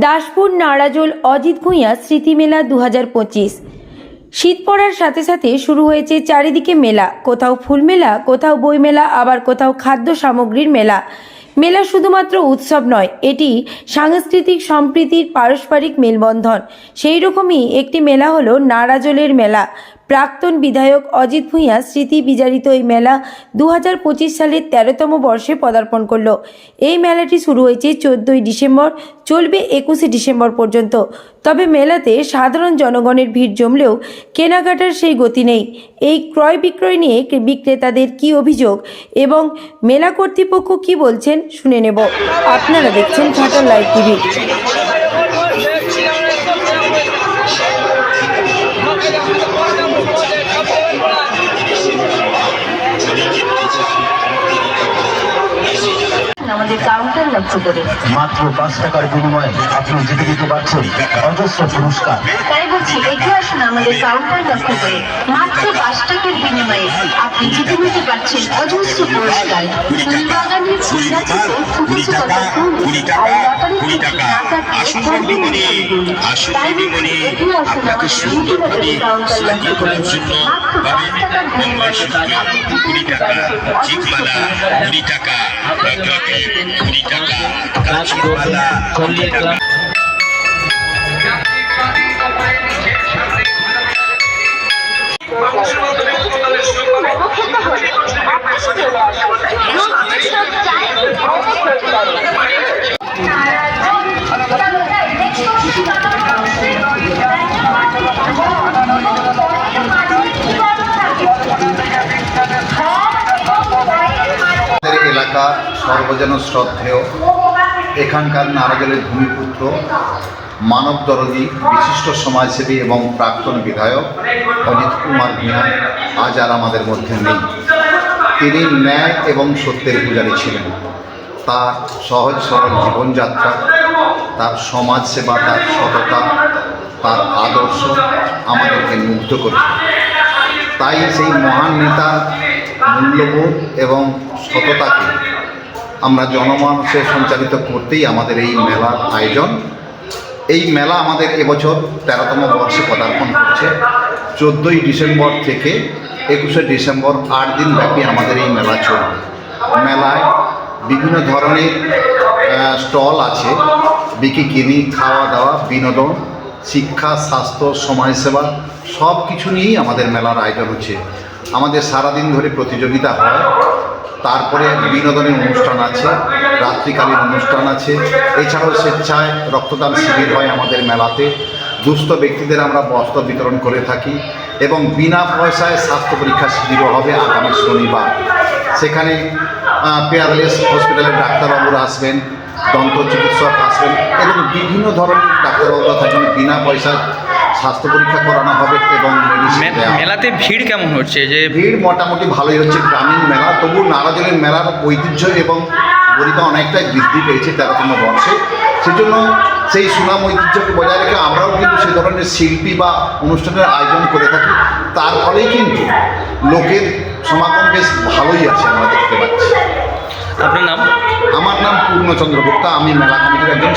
দাসপুর নাড়াজোল অজিত ভূঁইয়া স্মৃতিমেলা 2025। শীত পড়ার সাথে সাথে শুরু হয়েছে চারিদিকে মেলা, কোথাও ফুল মেলা, কোথাও বই মেলা, আবার কোথাও খাদ্য সামগ্রীর মেলা। মেলা শুধুমাত্র উৎসব নয়, এটি সাংস্কৃতিক সম্প্রীতির পারস্পরিক মেলবন্ধন। সেই রকমই একটি মেলা হলো নাড়াজোলের মেলা। প্রাক্তন বিধায়ক অজিত ভূঁইয়া স্মৃতি বিজারিত এই মেলা 2025 সালের 13তম বর্ষে পদার্পণ করল। এই মেলাটি শুরু হয়েছে 14ই ডিসেম্বর, চলবে 21শে ডিসেম্বর পর্যন্ত। তবে মেলাতে সাধারণ জনগণের ভিড় জমলেও কেনাকাটার সেই গতি নেই। এই ক্রয় বিক্রয় নিয়ে বিক্রেতাদের কী অভিযোগ এবং মেলা কর্তৃপক্ষ কী বলছেন শুনে নেব। আপনারা দেখছেন ঘাটাল লাইভ টিভি। আমাদের কাউন্টার লক্ষ্য করে মাত্র 5 টাকার বিনিময়ে আপনি জিতে দিতে পারছেন অজস্র পুরস্কার। তাই বলছি, এগিয়ে আসুন আমাদের কাউন্টার লক্ষ্য করে। মাত্র 5 টাকার বিনিময়ে আপনি জিতে নিতে পারছেন অজস্র পুরস্কার। ফুলবাগানের ফুলগাছ থেকে ফুটেছে কত ফুল, আর লটারি থেকে না কাটলে থাকবে না ফুল। তাই বলছি, এগিয়ে আসুন আমাদের সুন্দরভাবে কাউন্টার লক্ষ্য করে। মাত্র 5 টাকার বিনিময়ে আপনি জিতে নিতে পারছেন অজস্র পুরস্কার। এলাকার সর্বজন শ্রদ্ধেয় এখানকার নাড়াজোলের ভূমিপুত্র, মানবদরদী, বিশিষ্ট সমাজসেবী এবং প্রাক্তন বিধায়ক অজিত কুমার ভূঁইয়া আজ আর আমাদের মধ্যে নেই। তিনি ন্যায় এবং সত্যের পূজারী ছিলেন। তার সহজ সরল জীবনযাত্রা, তার সমাজসেবা, তার সততা, তার আদর্শ আমাদেরকে মুগ্ধ করেছে। তাই সেই মহান নেতার মূল্যবোধ এবং সততাকে আমরা জনমানুষে সঞ্চালিত করতেই আমাদের এই মেলার আয়োজন। এই মেলা আমাদের এবছর 13তম বর্ষে পদার্পণ করছে। 14ই ডিসেম্বর থেকে 21শে ডিসেম্বর 8 দিন ব্যাপী আমাদের এই মেলা চলবে। মেলায় বিভিন্ন ধরনের স্টল আছে, বিক্রি, খাওয়া দাওয়া, বিনোদন, শিক্ষা, স্বাস্থ্য, সমাজসেবা সব কিছু নিয়েই আমাদের মেলার আয়োজন হচ্ছে। আমাদের সারাদিন ধরে প্রতিযোগিতা হয়, তারপরে বিনোদনের অনুষ্ঠান আছে, রাত্রিকালীন অনুষ্ঠান আছে, এছাড়াও স্বেচ্ছায় রক্তদান শিবির হয় আমাদের মেলাতে। দুস্থ ব্যক্তিদের আমরা বস্ত্র বিতরণ করে থাকি এবং বিনা পয়সায় স্বাস্থ্য পরীক্ষা শিবিরও হবে আগামী শনিবার। সেখানে পেয়ারলেস হসপিটালের ডাক্তারবাবুরা আসবেন, দন্ত চিকিৎসক আসবেন এবং বিভিন্ন ধরনের ডাক্তারবাবুরা থাকবেন। বিনা পয়সায় স্বাস্থ্য পরীক্ষা করানো হবে এবং মেডিসিন। মেলাতে ভিড় কেমন হচ্ছে? যে ভিড় মোটামুটি ভালোই হচ্ছে। গ্রামীণ মেলা, তবু নাড়াজোলের মেলার ঐতিহ্য এবং গরিমা অনেকটাই বৃদ্ধি পেয়েছে 13তম বর্ষে। সেজন্য সেই সুনাম ঐতিহ্যকে বজায় রেখে আমরাও কিন্তু সে ধরনের শিল্পী বা অনুষ্ঠানের আয়োজন করে থাকি। তার ফলেই কিন্তু লোকের সমাগম বেশ ভালোই আছে, আমরা দেখতে পাচ্ছি। আপনার নাম? আমার নাম পূর্ণচন্দ্র গুপ্তা, আমি মেলা কমিটির একজন